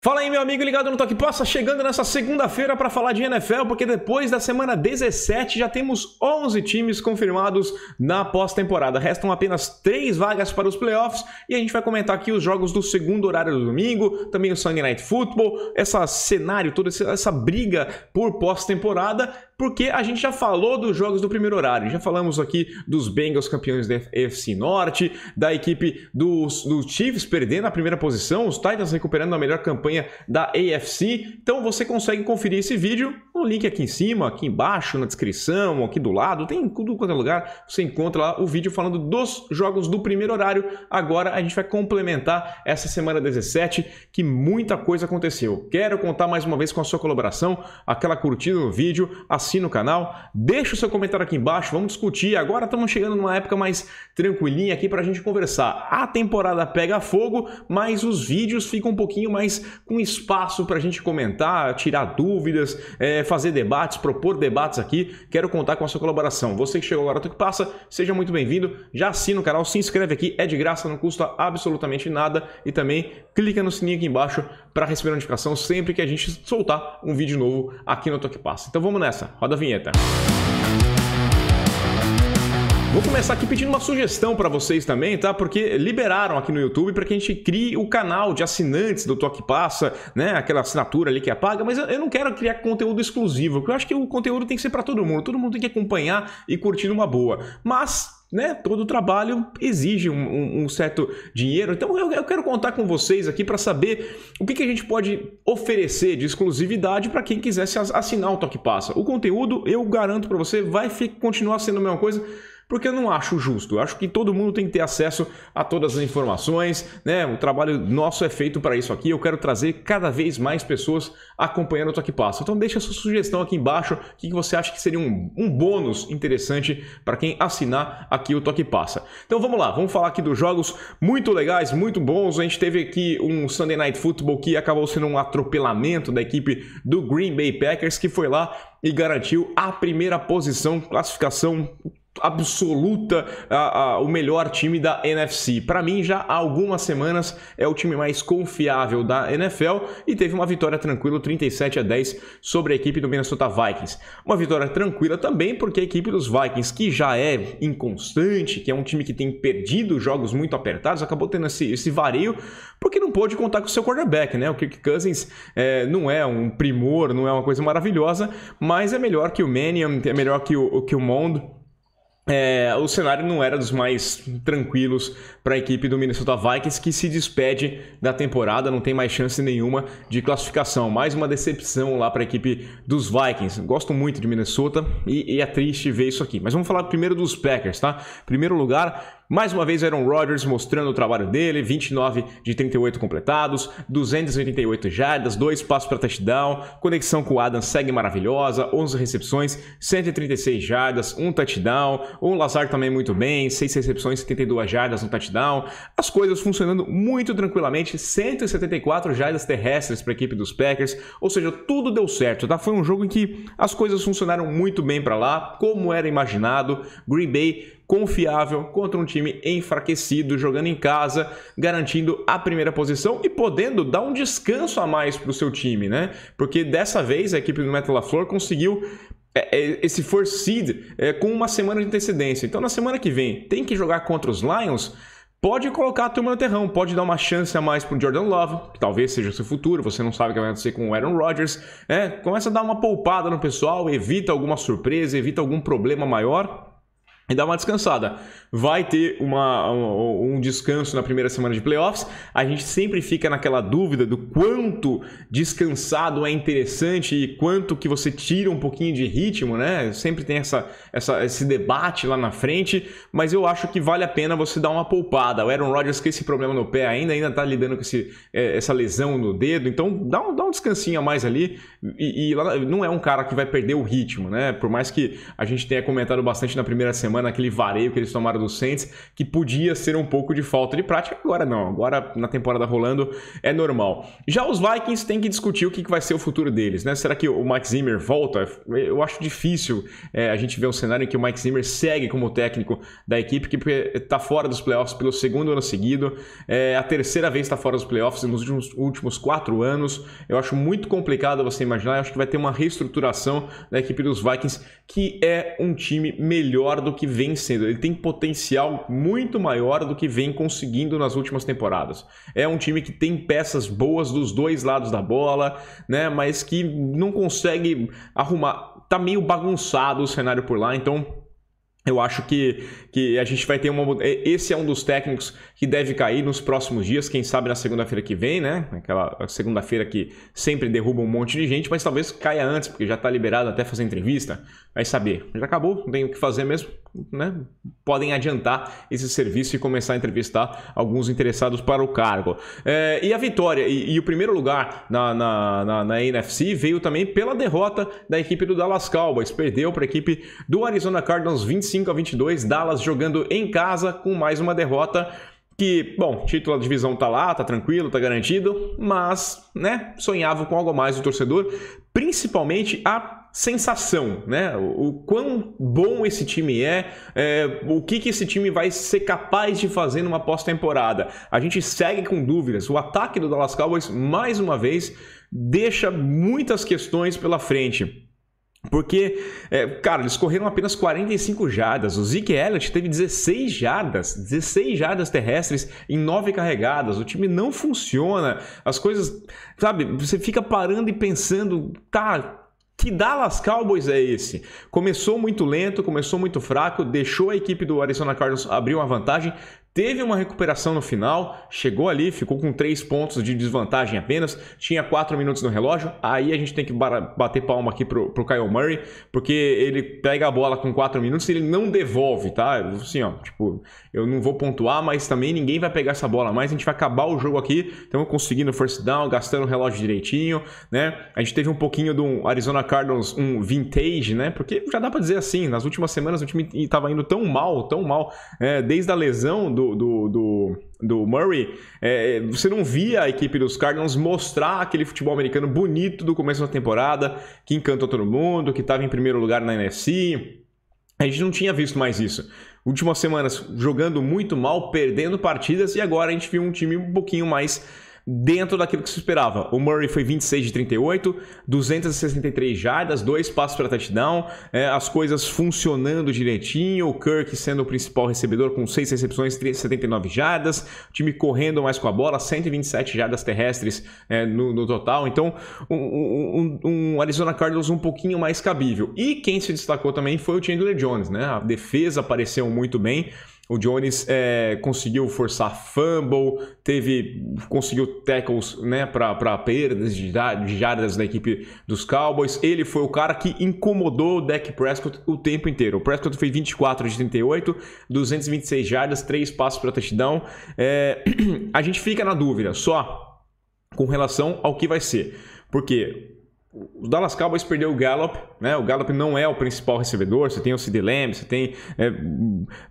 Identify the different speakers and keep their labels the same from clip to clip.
Speaker 1: Fala aí, meu amigo ligado no Toque Passa, chegando nessa segunda-feira para falar de NFL, porque depois da semana 17 já temos 11 times confirmados na pós-temporada. Restam apenas 3 vagas para os playoffs e a gente vai comentar aqui os jogos do segundo horário do domingo, também o Sunday Night Football, esse cenário, toda essa briga por pós-temporada, porque a gente já falou dos jogos do primeiro horário. Já falamos aqui dos Bengals campeões da AFC Norte, da equipe dos Chiefs perdendo a primeira posição, os Titans recuperando a melhor campanha da AFC. Então você consegue conferir esse vídeo no link aqui em cima, aqui embaixo, na descrição, aqui do lado, tem em tudo quanto é lugar, você encontra lá o vídeo falando dos jogos do primeiro horário. Agora a gente vai complementar essa semana 17, que muita coisa aconteceu. Quero contar mais uma vez com a sua colaboração, aquela curtida no vídeo, assina o canal, deixa o seu comentário aqui embaixo, vamos discutir. Agora estamos chegando numa época mais tranquilinha aqui para a gente conversar. A temporada pega fogo, mas os vídeos ficam um pouquinho mais com espaço para a gente comentar, tirar dúvidas, fazer debates, propor debates aqui. Quero contar com a sua colaboração. Você que chegou agora, o que passa, seja muito bem-vindo. Já assina o canal, se inscreve aqui, é de graça, não custa absolutamente nada. E também clica no sininho aqui embaixo para receber a notificação sempre que a gente soltar um vídeo novo aqui no Toque Passa. Então vamos nessa, roda a vinheta. Vou começar aqui pedindo uma sugestão para vocês também, tá? Porque liberaram aqui no YouTube para que a gente crie o canal de assinantes do Toque Passa, né? Aquela assinatura ali que é paga, mas eu não quero criar conteúdo exclusivo, porque eu acho que o conteúdo tem que ser para todo mundo tem que acompanhar e curtir uma boa. Mas, né, todo trabalho exige um certo dinheiro, então eu quero contar com vocês aqui para saber o que a gente pode oferecer de exclusividade para quem quisesse assinar o Toque Passa. O conteúdo, eu garanto para você, vai continuar sendo a mesma coisa, porque eu não acho justo. Eu acho que todo mundo tem que ter acesso a todas as informações, né? O trabalho nosso é feito para isso aqui. Eu quero trazer cada vez mais pessoas acompanhando o Toque Passa. Então deixa a sua sugestão aqui embaixo. O que você acha que seria um bônus interessante para quem assinar aqui o Toque Passa. Então vamos lá, vamos falar aqui dos jogos muito legais, muito bons. A gente teve aqui um Sunday Night Football que acabou sendo um atropelamento da equipe do Green Bay Packers, que foi lá e garantiu a primeira posição, classificação absoluta, o melhor time da NFC. Para mim, já há algumas semanas é o time mais confiável da NFL e teve uma vitória tranquila, 37-10 sobre a equipe do Minnesota Vikings. Uma vitória tranquila também porque a equipe dos Vikings, que já é inconstante, que é um time que tem perdido jogos muito apertados, acabou tendo esse vareio porque não pôde contar com o seu quarterback, né? O Kirk Cousins não é um primor, não é uma coisa maravilhosa, mas é melhor que o Mannion, é melhor que o Mond. O cenário não era dos mais tranquilos para a equipe do Minnesota Vikings, que se despede da temporada, não tem mais chance nenhuma de classificação. Mais uma decepção lá para a equipe dos Vikings. Gosto muito de Minnesota e é triste ver isso aqui. Mas vamos falar primeiro dos Packers, tá? Primeiro lugar, mais uma vez Aaron Rodgers mostrando o trabalho dele, 29 de 38 completados, 288 jardas, 2 passos para touchdown, conexão com o Adams segue maravilhosa, 11 recepções, 136 jardas, 1 touchdown, o Lazard também muito bem, 6 recepções, 72 jardas, 1 touchdown, as coisas funcionando muito tranquilamente, 174 jardas terrestres para a equipe dos Packers, ou seja, tudo deu certo, tá? Foi um jogo em que as coisas funcionaram muito bem para lá, como era imaginado. Green Bay confiável contra um time enfraquecido, jogando em casa, garantindo a primeira posição e podendo dar um descanso a mais para o seu time, né? Porque dessa vez a equipe do Matt LaFleur conseguiu esse first seed com uma semana de antecedência. Então na semana que vem tem que jogar contra os Lions, pode colocar a turma no terrão, pode dar uma chance a mais para o Jordan Love, que talvez seja o seu futuro, você não sabe o que vai acontecer com o Aaron Rodgers, começa a dar uma poupada no pessoal, evita alguma surpresa, evita algum problema maior e dá uma descansada. Vai ter um descanso na primeira semana de playoffs. A gente sempre fica naquela dúvida do quanto descansado é interessante e quanto que você tira um pouquinho de ritmo, né? Sempre tem esse debate lá na frente, mas eu acho que vale a pena você dar uma poupada. O Aaron Rodgers com esse problema no pé ainda tá lidando com essa lesão no dedo, então dá um descansinho a mais ali e não é um cara que vai perder o ritmo, né? Por mais que a gente tenha comentado bastante na primeira semana semana, aquele vareio que eles tomaram do Saints, que podia ser um pouco de falta de prática. Agora não, agora na temporada rolando é normal. Já os Vikings têm que discutir o que vai ser o futuro deles, né? Será que o Mike Zimmer volta? Eu acho difícil a gente ver um cenário em que o Mike Zimmer segue como técnico da equipe, que está fora dos playoffs pelo segundo ano seguido, a terceira vez está fora dos playoffs nos últimos 4 anos. Eu acho muito complicado você imaginar. Eu acho que vai ter uma reestruturação da equipe dos Vikings, que é um time melhor do que vem sendo. Ele tem potencial muito maior do que vem conseguindo nas últimas temporadas. É um time que tem peças boas dos dois lados da bola, né? Mas que não consegue arrumar. Tá meio bagunçado o cenário por lá, então eu acho que a gente vai ter esse é um dos técnicos que deve cair nos próximos dias, quem sabe na segunda-feira que vem, né? Aquela segunda-feira que sempre derruba um monte de gente, mas talvez caia antes, porque já está liberado até fazer entrevista. Vai saber. Já acabou, não tem o que fazer mesmo, né? Podem adiantar esse serviço e começar a entrevistar alguns interessados para o cargo. E a vitória e o primeiro lugar na NFC veio também pela derrota da equipe do Dallas Cowboys. Perdeu para a equipe do Arizona Cardinals 25-22, Dallas jogando em casa com mais uma derrota. Que, bom, título da divisão tá lá, tá tranquilo, tá garantido, mas, né, sonhava com algo a mais do torcedor, principalmente a sensação, né, o quão bom esse time o que esse time vai ser capaz de fazer numa pós-temporada. A gente segue com dúvidas, o ataque do Dallas Cowboys, mais uma vez, deixa muitas questões pela frente. Porque, cara, eles correram apenas 45 jardas. O Zeke Elliott teve 16 jardas terrestres em 9 carregadas. O time não funciona. As coisas, sabe, você fica parando e pensando, tá, que Dallas Cowboys é esse? Começou muito lento, começou muito fraco, deixou a equipe do Arizona Cardinals abrir uma vantagem. Teve uma recuperação no final, chegou ali, ficou com 3 pontos de desvantagem apenas, tinha 4 minutos no relógio. Aí a gente tem que bater palma aqui pro Kyle Murray, porque ele pega a bola com 4 minutos e ele não devolve, tá? Assim, ó, tipo, eu não vou pontuar, mas também ninguém vai pegar essa bola mais, a gente vai acabar o jogo aqui, então conseguindo first down, gastando o relógio direitinho, né? A gente teve um pouquinho do Arizona Cardinals, um vintage, né? Porque já dá pra dizer assim, nas últimas semanas o time tava indo tão mal, desde a lesão do Murray, você não via a equipe dos Cardinals mostrar aquele futebol americano bonito do começo da temporada, que encantou todo mundo, que estava em primeiro lugar na NFC. A gente não tinha visto mais isso. Últimas semanas jogando muito mal, perdendo partidas, e agora a gente viu um time um pouquinho mais dentro daquilo que se esperava. O Murray foi 26 de 38, 263 jardas, 2 passos para touchdown, as coisas funcionando direitinho, o Kirk sendo o principal recebedor com 6 recepções, 79 jardas, o time correndo mais com a bola, 127 jardas terrestres no total. Então, um Arizona Cardinals um pouquinho mais cabível. E quem se destacou também foi o Chandler Jones, né? A defesa apareceu muito bem. O Jones conseguiu forçar fumble, conseguiu tackles, né, para perdas de jardas da equipe dos Cowboys. Ele foi o cara que incomodou o Dak Prescott o tempo inteiro. O Prescott foi 24 de 38, 226 jardas, 3 passos para touchdown. A gente fica na dúvida só com relação ao que vai ser. Porque o Dallas Cowboys perdeu o Gallup, né? O Gallup não é o principal recebedor. Você tem o CeeDee Lamb, você tem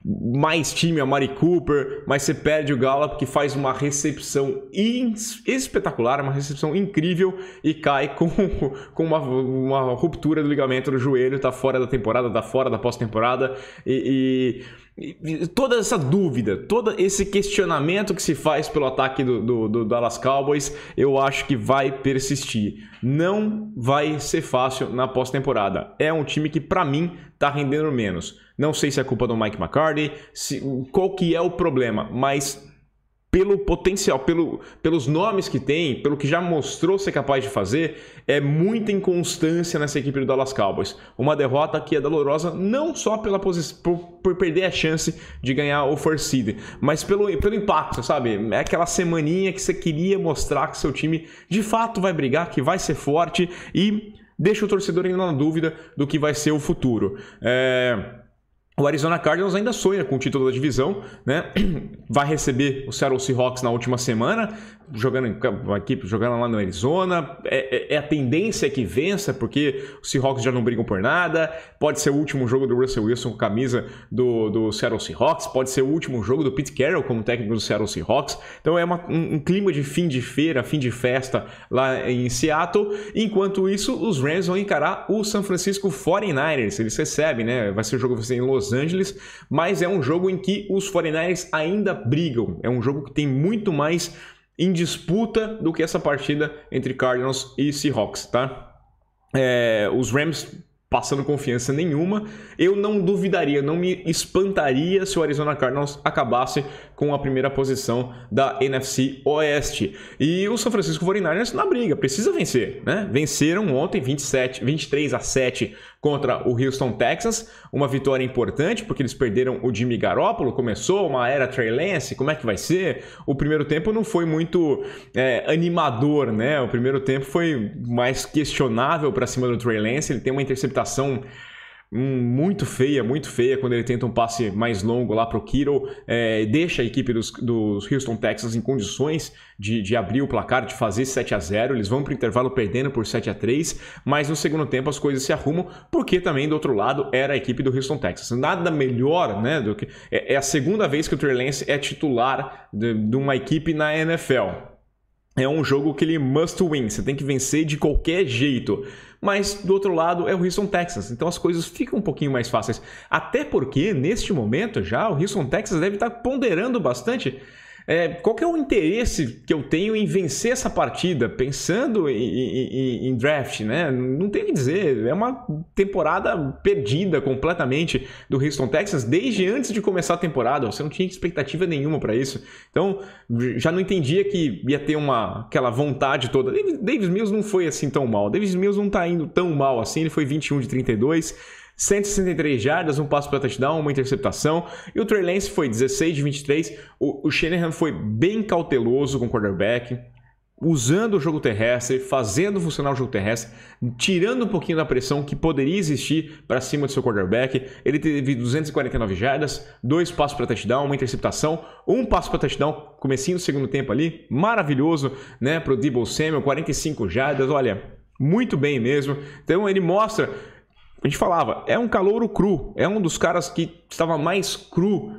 Speaker 1: mais time, a Mari Cooper, mas você perde o Gallup, que faz uma recepção espetacular, uma recepção incrível, e cai com uma ruptura do ligamento do joelho, tá fora da temporada, tá fora da pós-temporada, e toda essa dúvida, todo esse questionamento que se faz pelo ataque do Dallas Cowboys, eu acho que vai persistir. Não vai ser fácil na pós-temporada. É um time que, para mim, tá rendendo menos. Não sei se é culpa do Mike McCarthy, qual que é o problema, mas pelo potencial, pelos nomes que tem, pelo que já mostrou ser capaz de fazer, é muita inconstância nessa equipe do Dallas Cowboys. Uma derrota que é dolorosa não só por perder a chance de ganhar o first seed, mas pelo impacto, sabe? É aquela semaninha que você queria mostrar que seu time de fato vai brigar, que vai ser forte, e deixa o torcedor ainda na dúvida do que vai ser o futuro. O Arizona Cardinals ainda sonha com o título da divisão, né? Vai receber o Seattle Seahawks na última semana, a equipe jogando lá no Arizona. A tendência que vença, porque os Seahawks já não brigam por nada. Pode ser o último jogo do Russell Wilson com a camisa do Seattle Seahawks. Pode ser o último jogo do Pete Carroll como técnico do Seattle Seahawks. Então é um clima de fim de feira, fim de festa lá em Seattle. Enquanto isso, os Rams vão encarar o San Francisco 49ers. Eles recebem, né? Vai ser o jogo em Los Angeles, mas é um jogo em que os 49ers ainda brigam. É um jogo que tem muito mais em disputa do que essa partida entre Cardinals e Seahawks, tá? Os Rams passando confiança nenhuma. Eu não duvidaria, não me espantaria se o Arizona Cardinals acabasse com a primeira posição da NFC Oeste. E o San Francisco 49ers na briga, precisa vencer, né? Venceram ontem 23-7 contra o Houston Texans, uma vitória importante porque eles perderam o Jimmy Garoppolo, começou uma era Trey Lance, como é que vai ser? O primeiro tempo não foi muito animador, né? O primeiro tempo foi mais questionável para cima do Trey Lance, ele tem uma interceptação muito feia quando ele tenta um passe mais longo lá para o Kittle, deixa a equipe dos Houston Texans em condições de abrir o placar, de fazer 7-0, eles vão para o intervalo perdendo por 7-3, mas no segundo tempo as coisas se arrumam, porque também do outro lado era a equipe do Houston Texans. Nada melhor, né, do que é a segunda vez que o Trey Lance é titular de uma equipe na NFL. É um jogo que ele must win, você tem que vencer de qualquer jeito. Mas do outro lado é o Houston Texans, então as coisas ficam um pouquinho mais fáceis. Até porque, neste momento já, o Houston Texans deve estar ponderando bastante qual que é o interesse que eu tenho em vencer essa partida, pensando em draft, né? Não tem o que dizer, é uma temporada perdida completamente do Houston Texans desde antes de começar a temporada, você não tinha expectativa nenhuma para isso. Então, já não entendia que ia ter aquela vontade toda. Davis Mills não foi assim tão mal, Davis Mills não tá indo tão mal assim, ele foi 21 de 32, 163 jardas, um passo para touchdown, uma interceptação. E o Trey Lance foi 16 de 23. O Shanahan foi bem cauteloso com o quarterback, usando o jogo terrestre, fazendo funcionar o jogo terrestre, tirando um pouquinho da pressão que poderia existir para cima do seu quarterback. Ele teve 249 jardas, 2 passos para touchdown, uma interceptação, um passo para touchdown, comecinho do segundo tempo ali, maravilhoso, né, para o Deebo Samuel, 45 jardas, olha, muito bem mesmo. Então ele mostra... A gente falava, é um calouro cru, é um dos caras que estava mais cru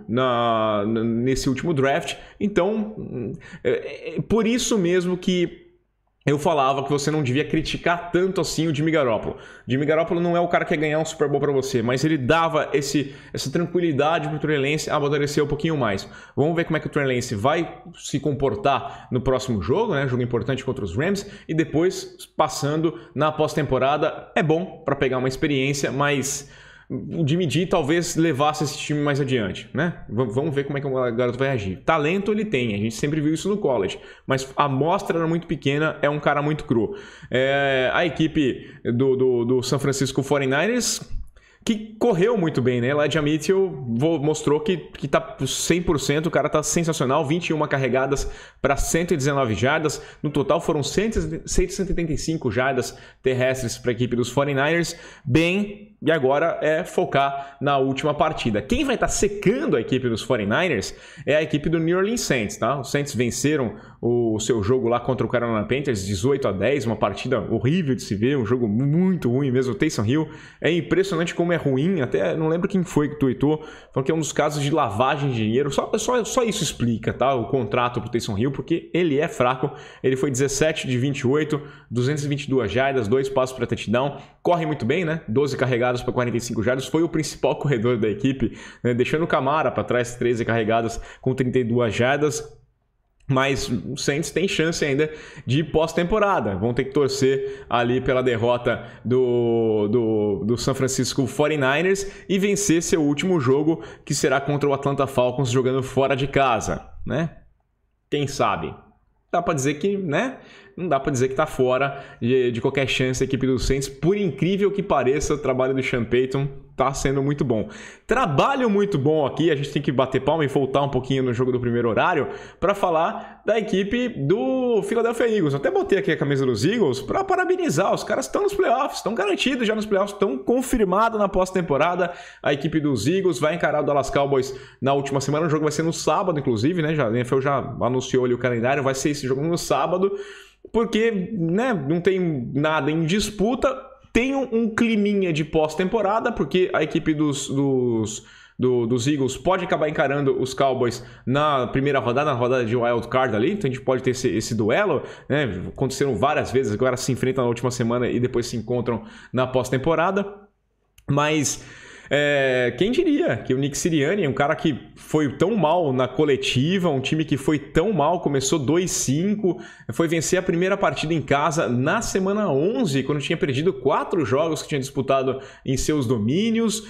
Speaker 1: nesse último draft, então por isso mesmo que eu falava que você não devia criticar tanto assim o Jimmy Garoppolo. Jimmy Garoppolo não é o cara que quer ganhar um Super Bowl para você, mas ele dava essa tranquilidade para o Trey Lance amadurecer um pouquinho mais. Vamos ver como é que o Trey Lance vai se comportar no próximo jogo, né? Jogo importante contra os Rams, e depois passando na pós-temporada. É bom para pegar uma experiência, mas o Jimmy G talvez levasse esse time mais adiante, né? Vamos ver como é que o garoto vai agir. Talento ele tem, a gente sempre viu isso no college, mas a amostra era muito pequena, é um cara muito cru. A equipe do San Francisco 49ers, que correu muito bem, né? Elijah Mitchell mostrou que tá 100%, o cara tá sensacional, 21 carregadas para 119 jardas, no total foram 175 jardas terrestres para a equipe dos 49ers, e agora é focar na última partida. Quem vai estar secando a equipe dos 49ers é a equipe do New Orleans Saints, tá? Os Saints venceram o seu jogo lá contra o Carolina Panthers, 18-10, uma partida horrível de se ver, um jogo muito ruim mesmo. O Taysom Hill é impressionante como é ruim, até não lembro quem foi que tweetou, falando que é um dos casos de lavagem de dinheiro. Só isso explica, tá? O contrato pro Taysom Hill, porque ele é fraco. Ele foi 17 de 28, 222 jardas, 2 passos para touchdown, corre muito bem, né? 12 carregadas para 45 jardas, foi o principal corredor da equipe, né? Deixando o Camara para trás, 13 carregadas com 32 jardas. Mas o Saints tem chance ainda de pós-temporada. Vão ter que torcer ali pela derrota do San Francisco 49ers e vencer seu último jogo, que será contra o Atlanta Falcons, jogando fora de casa, né? Quem sabe? Dá para dizer que, né? não dá para dizer que tá fora de qualquer chance a equipe do Saints. Por incrível que pareça, o trabalho do Sean Payton tá sendo muito bom. Trabalho muito bom aqui, a gente tem que bater palma e voltar um pouquinho no jogo do primeiro horário para falar da equipe do Philadelphia Eagles. Eu até botei aqui a camisa dos Eagles para parabenizar, os caras estão nos playoffs, estão garantidos já nos playoffs, estão confirmados na pós-temporada. A equipe dos Eagles vai encarar o Dallas Cowboys na última semana, o jogo vai ser no sábado, inclusive, né? A NFL já anunciou ali o calendário, vai ser esse jogo no sábado, porque, né, não tem nada em disputa. Tem um climinha de pós-temporada, porque a equipe dos Eagles pode acabar encarando os Cowboys na primeira rodada, na rodada de wild card ali, então a gente pode ter esse duelo, né? Aconteceram várias vezes, agora se enfrentam na última semana e depois se encontram na pós-temporada, mas... quem diria que o Nick Sirianni, um cara que foi tão mal na coletiva, um time que foi tão mal, começou 2-5, foi vencer a primeira partida em casa na semana 11, quando tinha perdido 4 jogos que tinha disputado em seus domínios.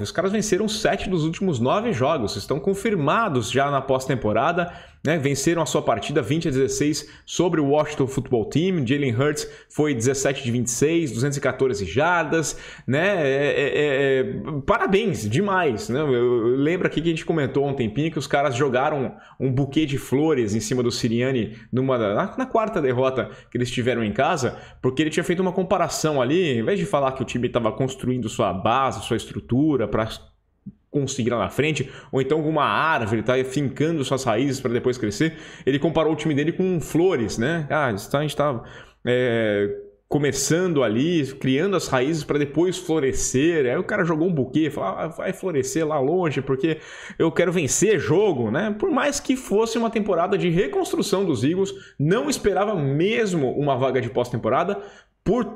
Speaker 1: Os caras venceram 7 dos últimos 9 jogos, estão confirmados já na pós-temporada. Né, venceram a sua partida 20-16 sobre o Washington Football Team. Jalen Hurts foi 17 de 26, 214 jardas, né? Parabéns, demais, né? Eu lembro aqui que a gente comentou há um tempinho que os caras jogaram um buquê de flores em cima do Sirianni na quarta derrota que eles tiveram em casa, porque ele tinha feito uma comparação ali, em vez de falar que o time estava construindo sua base, sua estrutura para conseguir lá na frente, ou então alguma árvore, tá fincando suas raízes para depois crescer, ele comparou o time dele com flores, né? A gente tá começando ali, criando as raízes para depois florescer. Aí o cara jogou um buquê, falou, vai florescer lá longe, porque eu quero vencer jogo, né? Por mais que fosse uma temporada de reconstrução dos Eagles, não esperava mesmo uma vaga de pós-temporada, por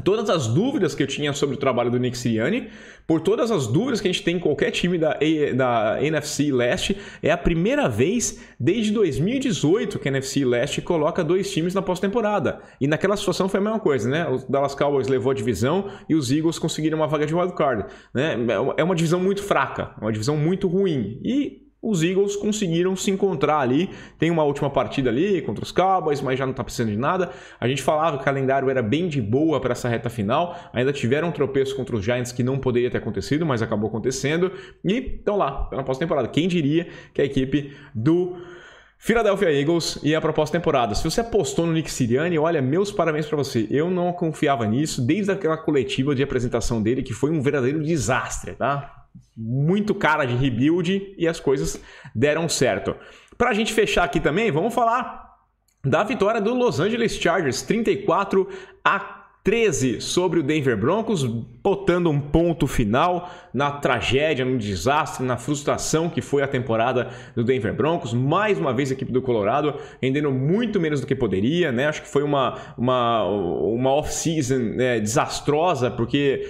Speaker 1: todas as dúvidas que eu tinha sobre o trabalho do Nick Sirianni, por todas as dúvidas que a gente tem em qualquer time da NFC Leste. É a primeira vez desde 2018 que a NFC Leste coloca 2 times na pós-temporada. E naquela situação foi a mesma coisa, né? O Dallas Cowboys levou a divisão e os Eagles conseguiram uma vaga de wildcard, né? É uma divisão muito fraca, uma divisão muito ruim. E os Eagles conseguiram se encontrar ali. Tem uma última partida ali contra os Cowboys, mas já não está precisando de nada. A gente falava que o calendário era bem de boa para essa reta final. Ainda tiveram um tropeço contra os Giants que não poderia ter acontecido, mas acabou acontecendo. E estão lá, na pós-temporada. Quem diria que a equipe do Philadelphia Eagles ia para a pós-temporada? Se você apostou no Nick Sirianni, olha, meus parabéns para você. Eu não confiava nisso desde aquela coletiva de apresentação dele, que foi um verdadeiro desastre, tá? Muito cara de rebuild e as coisas deram certo. Para a gente fechar aqui também, vamos falar da vitória do Los Angeles Chargers, 34-13 sobre o Denver Broncos, botando um ponto final na tragédia, no desastre, na frustração que foi a temporada do Denver Broncos. Mais uma vez a equipe do Colorado rendendo muito menos do que poderia, né? Acho que foi uma off-season desastrosa, porque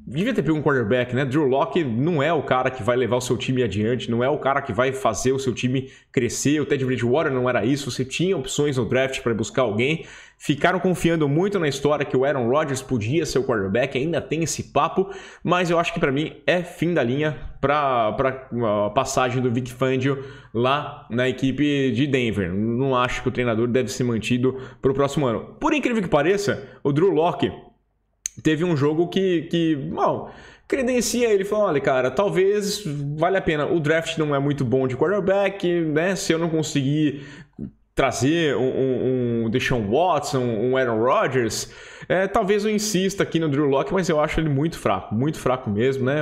Speaker 1: devia ter pego um quarterback, né? Drew Lock não é o cara que vai levar o seu time adiante, não é o cara que vai fazer o seu time crescer. O Teddy Bridgewater não era isso. Você tinha opções no draft para buscar alguém. Ficaram confiando muito na história que o Aaron Rodgers podia ser o quarterback, ainda tem esse papo, mas eu acho que para mim é fim da linha para a passagem do Vic Fangio lá na equipe de Denver. Não acho que o treinador deve ser mantido para o próximo ano. Por incrível que pareça, o Drew Lock teve um jogo que credencia ele, falou, olha cara, talvez valha a pena, o draft não é muito bom de quarterback, né? Se eu não conseguir trazer um Deshaun Watson, um Aaron Rodgers, talvez eu insista aqui no Drew Lock, mas eu acho ele muito fraco mesmo, né?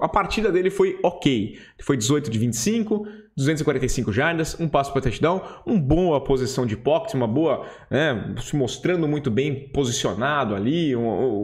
Speaker 1: A partida dele foi ok, foi 18 de 25, 245 jardas, um passo para touchdown, uma boa posição de pocket, uma boa, se mostrando muito bem posicionado ali, a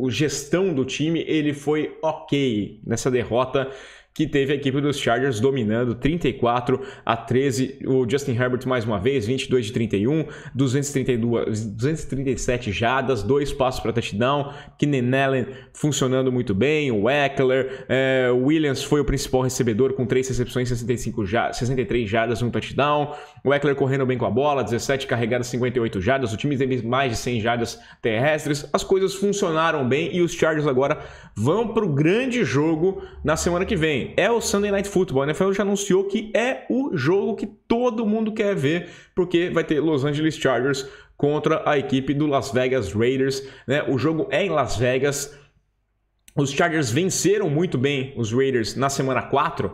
Speaker 1: gestão do time, ele foi ok nessa derrota que teve a equipe dos Chargers dominando 34-13. O Justin Herbert mais uma vez, 22 de 31, 237 jardas, 2 passos para touchdown. Keenan Allen funcionando muito bem, o Eckler, o Williams foi o principal recebedor com 3 recepções, 63 jardas, um touchdown. O Eckler correndo bem com a bola, 17 carregadas, 58 jardas. O time teve mais de 100 jardas terrestres. As coisas funcionaram bem e os Chargers agora vão para o grande jogo na semana que vem. ontem é o Sunday Night Football. A NFL já anunciou que é o jogo que todo mundo quer ver, porque vai ter Los Angeles Chargers contra a equipe do Las Vegas Raiders, né? O jogo é em Las Vegas. Os Chargers venceram muito bem os Raiders na semana 4,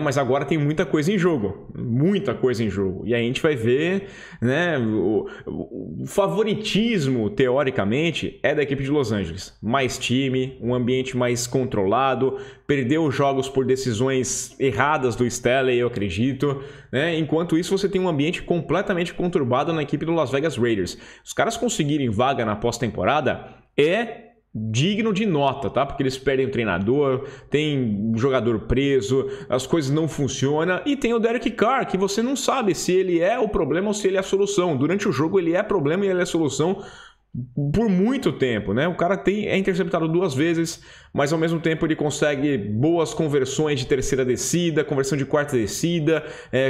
Speaker 1: mas agora tem muita coisa em jogo. Muita coisa em jogo. E aí a gente vai ver, né, o favoritismo, teoricamente, é da equipe de Los Angeles. Mais time, um ambiente mais controlado, perdeu os jogos por decisões erradas do Staley, eu acredito. Né? Enquanto isso, você tem um ambiente completamente conturbado na equipe do Las Vegas Raiders. Os caras conseguirem vaga na pós-temporada digno de nota, tá? Porque eles perdem o treinador, tem um jogador preso, as coisas não funcionam, e tem o Derek Carr, que você não sabe se ele é o problema ou se ele é a solução. Durante o jogo ele é problema e ele é solução por muito tempo, né? O cara é interceptado 2 vezes, mas ao mesmo tempo ele consegue boas conversões de terceira descida, conversão de quarta descida,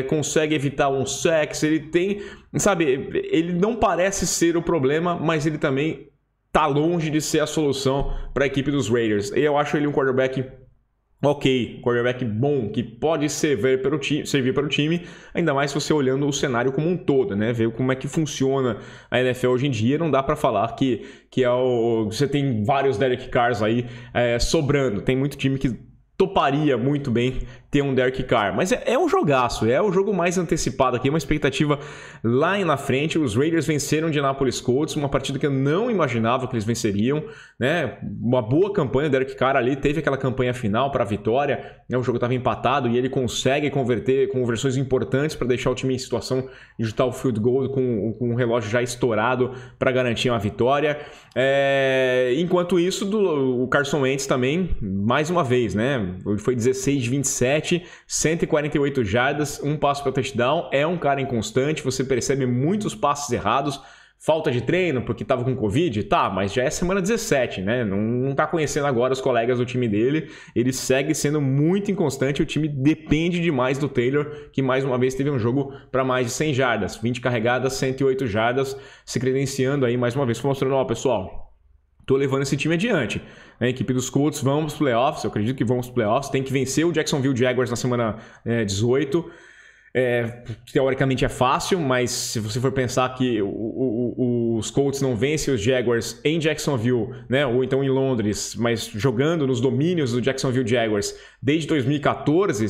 Speaker 1: consegue evitar um sacks, ele tem, sabe, ele não parece ser o problema, mas ele também tá longe de ser a solução para a equipe dos Raiders. E eu acho ele um quarterback ok, quarterback bom, que pode servir para o time, ainda mais se você olhando o cenário como um todo, né? Ver como é que funciona a NFL hoje em dia. Não dá para falar que você tem vários Derek Carrs aí sobrando. Tem muito time que toparia muito bem ter um Derek Carr, mas é um jogaço, é o jogo mais antecipado aqui, uma expectativa lá na frente. Os Raiders venceram o Indianapolis Colts, uma partida que eu não imaginava que eles venceriam, né? Uma boa campanha, o Derek Carr ali teve aquela campanha final para a vitória, né? O jogo estava empatado e ele consegue converter conversões importantes para deixar o time em situação de chutar o field goal com o relógio já estourado para garantir uma vitória. Enquanto isso, o Carson Wentz também, mais uma vez, né? Ele foi 16 de 27, 148 jardas, um passo para touchdown. É um cara inconstante, você percebe muitos passes errados. Falta de treino porque estava com Covid? Tá, mas já é semana 17, né? Não tá conhecendo agora os colegas do time dele. Ele segue sendo muito inconstante. O time depende demais do Taylor, que mais uma vez teve um jogo para mais de 100 jardas. 20 carregadas, 108 jardas, se credenciando aí mais uma vez. Mostrando, ó, pessoal, tô levando esse time adiante. A equipe dos Colts vão para os playoffs, eu acredito que vão para os playoffs. Tem que vencer o Jacksonville Jaguars na semana 18. Teoricamente é fácil, mas se você for pensar que os Colts não vencem os Jaguars em Jacksonville, né, ou então em Londres, mas jogando nos domínios do Jacksonville Jaguars desde 2014,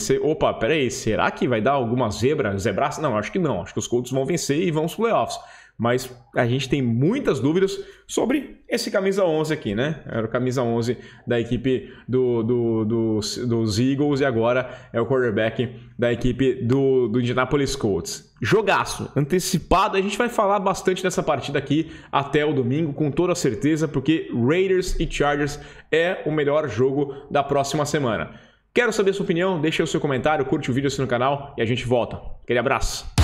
Speaker 1: peraí, será que vai dar alguma zebraça? Não, acho que não. Acho que os Colts vão vencer e vão para os playoffs. Mas a gente tem muitas dúvidas sobre esse camisa 11 aqui, né? Era o camisa 11 da equipe dos Eagles e agora é o quarterback da equipe do Indianapolis Colts. Jogaço, antecipado. A gente vai falar bastante dessa partida aqui até o domingo, com toda certeza, porque Raiders e Chargers é o melhor jogo da próxima semana. Quero saber a sua opinião, deixa o seu comentário, curte o vídeo, assina o canal e a gente volta. Aquele abraço!